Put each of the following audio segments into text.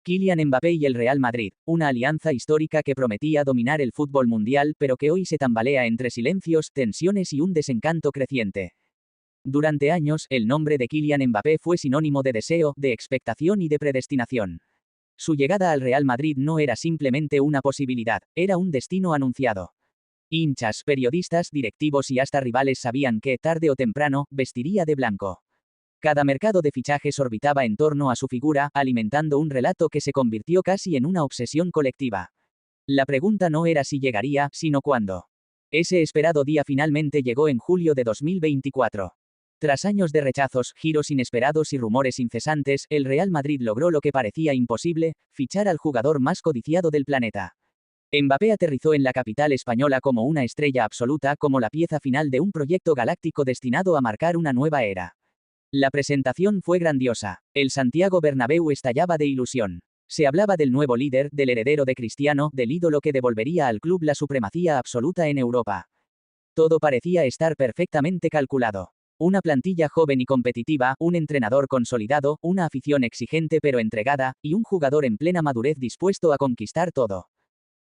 Kylian Mbappé y el Real Madrid, una alianza histórica que prometía dominar el fútbol mundial pero que hoy se tambalea entre silencios, tensiones y un desencanto creciente. Durante años, el nombre de Kylian Mbappé fue sinónimo de deseo, de expectación y de predestinación. Su llegada al Real Madrid no era simplemente una posibilidad, era un destino anunciado. Hinchas, periodistas, directivos y hasta rivales sabían que, tarde o temprano, vestiría de blanco. Cada mercado de fichajes orbitaba en torno a su figura, alimentando un relato que se convirtió casi en una obsesión colectiva. La pregunta no era si llegaría, sino cuándo. Ese esperado día finalmente llegó en julio de 2024. Tras años de rechazos, giros inesperados y rumores incesantes, el Real Madrid logró lo que parecía imposible, fichar al jugador más codiciado del planeta. Mbappé aterrizó en la capital española como una estrella absoluta, como la pieza final de un proyecto galáctico destinado a marcar una nueva era. La presentación fue grandiosa. El Santiago Bernabéu estallaba de ilusión. Se hablaba del nuevo líder, del heredero de Cristiano, del ídolo que devolvería al club la supremacía absoluta en Europa. Todo parecía estar perfectamente calculado. Una plantilla joven y competitiva, un entrenador consolidado, una afición exigente pero entregada, y un jugador en plena madurez dispuesto a conquistar todo.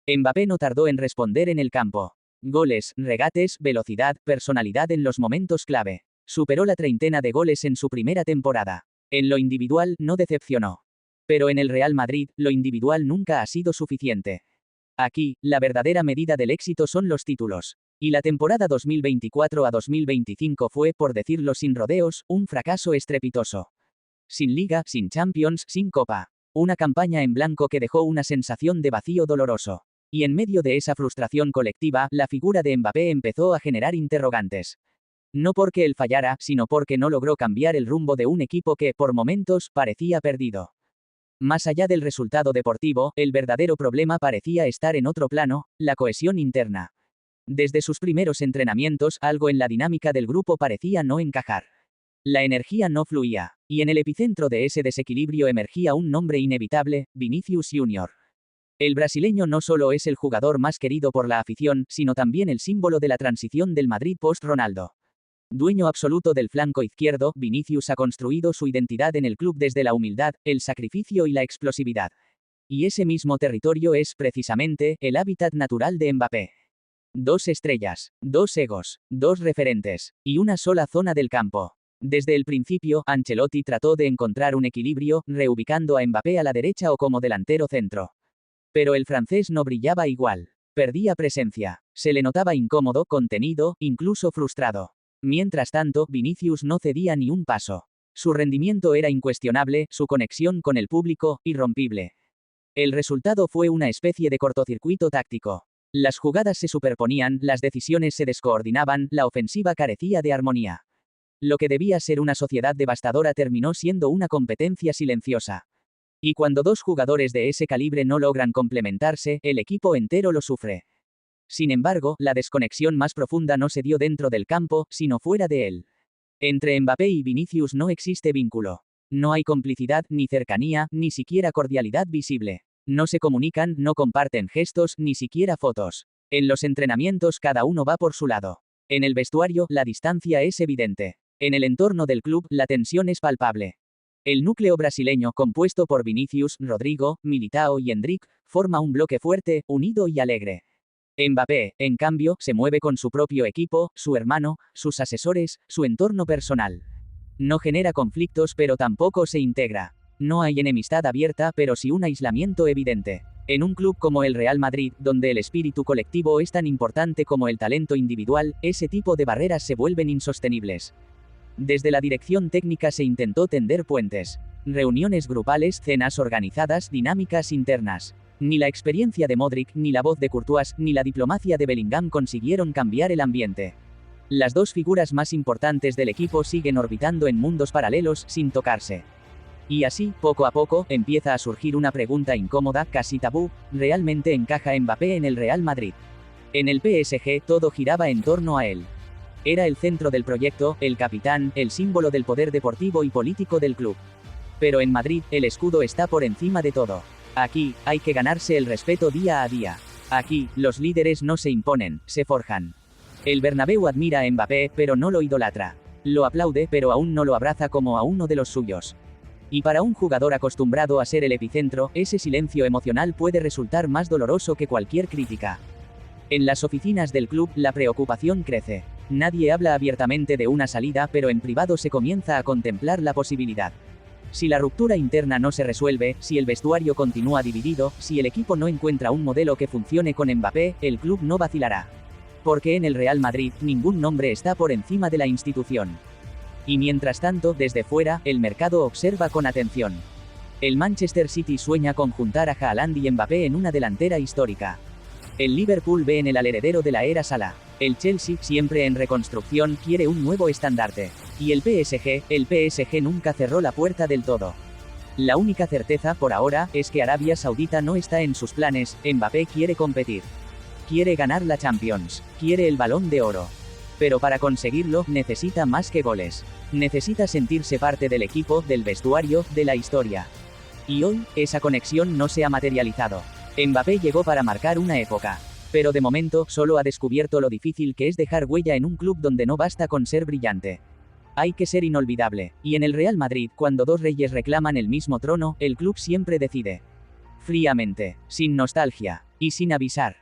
Mbappé no tardó en responder en el campo. Goles, regates, velocidad, personalidad en los momentos clave. Superó la treintena de goles en su primera temporada. En lo individual, no decepcionó. Pero en el Real Madrid, lo individual nunca ha sido suficiente. Aquí, la verdadera medida del éxito son los títulos. Y la temporada 2024 a 2025 fue, por decirlo sin rodeos, un fracaso estrepitoso. Sin Liga, sin Champions, sin Copa. Una campaña en blanco que dejó una sensación de vacío doloroso. Y en medio de esa frustración colectiva, la figura de Mbappé empezó a generar interrogantes. No porque él fallara, sino porque no logró cambiar el rumbo de un equipo que, por momentos, parecía perdido. Más allá del resultado deportivo, el verdadero problema parecía estar en otro plano, la cohesión interna. Desde sus primeros entrenamientos, algo en la dinámica del grupo parecía no encajar. La energía no fluía, y en el epicentro de ese desequilibrio emergía un nombre inevitable, Vinícius Jr. El brasileño no solo es el jugador más querido por la afición, sino también el símbolo de la transición del Madrid post-Ronaldo. Dueño absoluto del flanco izquierdo, Vinícius ha construido su identidad en el club desde la humildad, el sacrificio y la explosividad. Y ese mismo territorio es, precisamente, el hábitat natural de Mbappé. 2 estrellas, 2 egos, 2 referentes, y una sola zona del campo. Desde el principio, Ancelotti trató de encontrar un equilibrio, reubicando a Mbappé a la derecha o como delantero centro. Pero el francés no brillaba igual. Perdía presencia. Se le notaba incómodo, contenido, incluso frustrado. Mientras tanto, Vinícius no cedía ni un paso. Su rendimiento era incuestionable, su conexión con el público, irrompible. El resultado fue una especie de cortocircuito táctico. Las jugadas se superponían, las decisiones se descoordinaban, la ofensiva carecía de armonía. Lo que debía ser una sociedad devastadora terminó siendo una competencia silenciosa. Y cuando dos jugadores de ese calibre no logran complementarse, el equipo entero lo sufre. Sin embargo, la desconexión más profunda no se dio dentro del campo, sino fuera de él. Entre Mbappé y Vinícius no existe vínculo. No hay complicidad, ni cercanía, ni siquiera cordialidad visible. No se comunican, no comparten gestos, ni siquiera fotos. En los entrenamientos cada uno va por su lado. En el vestuario, la distancia es evidente. En el entorno del club, la tensión es palpable. El núcleo brasileño, compuesto por Vinícius, Rodrigo, Militao y Endrick, forma un bloque fuerte, unido y alegre. Mbappé, en cambio, se mueve con su propio equipo, su hermano, sus asesores, su entorno personal. No genera conflictos pero tampoco se integra. No hay enemistad abierta pero sí un aislamiento evidente. En un club como el Real Madrid, donde el espíritu colectivo es tan importante como el talento individual, ese tipo de barreras se vuelven insostenibles. Desde la dirección técnica se intentó tender puentes. Reuniones grupales, cenas organizadas, dinámicas internas. Ni la experiencia de Modric, ni la voz de Courtois, ni la diplomacia de Bellingham consiguieron cambiar el ambiente. Las dos figuras más importantes del equipo siguen orbitando en mundos paralelos, sin tocarse. Y así, poco a poco, empieza a surgir una pregunta incómoda, casi tabú: ¿realmente encaja Mbappé en el Real Madrid? En el PSG, todo giraba en torno a él. Era el centro del proyecto, el capitán, el símbolo del poder deportivo y político del club. Pero en Madrid, el escudo está por encima de todo. Aquí, hay que ganarse el respeto día a día. Aquí, los líderes no se imponen, se forjan. El Bernabéu admira a Mbappé, pero no lo idolatra. Lo aplaude, pero aún no lo abraza como a uno de los suyos. Y para un jugador acostumbrado a ser el epicentro, ese silencio emocional puede resultar más doloroso que cualquier crítica. En las oficinas del club, la preocupación crece. Nadie habla abiertamente de una salida, pero en privado se comienza a contemplar la posibilidad. Si la ruptura interna no se resuelve, si el vestuario continúa dividido, si el equipo no encuentra un modelo que funcione con Mbappé, el club no vacilará. Porque en el Real Madrid, ningún nombre está por encima de la institución. Y mientras tanto, desde fuera, el mercado observa con atención. El Manchester City sueña con juntar a Haaland y Mbappé en una delantera histórica. El Liverpool ve en el heredero de la era Salah. El Chelsea, siempre en reconstrucción, quiere un nuevo estandarte. Y el PSG nunca cerró la puerta del todo. La única certeza, por ahora, es que Arabia Saudita no está en sus planes. Mbappé quiere competir. Quiere ganar la Champions. Quiere el Balón de Oro. Pero para conseguirlo, necesita más que goles. Necesita sentirse parte del equipo, del vestuario, de la historia. Y hoy, esa conexión no se ha materializado. Mbappé llegó para marcar una época. Pero de momento, solo ha descubierto lo difícil que es dejar huella en un club donde no basta con ser brillante. Hay que ser inolvidable. Y en el Real Madrid, cuando dos reyes reclaman el mismo trono, el club siempre decide. Fríamente, sin nostalgia, y sin avisar.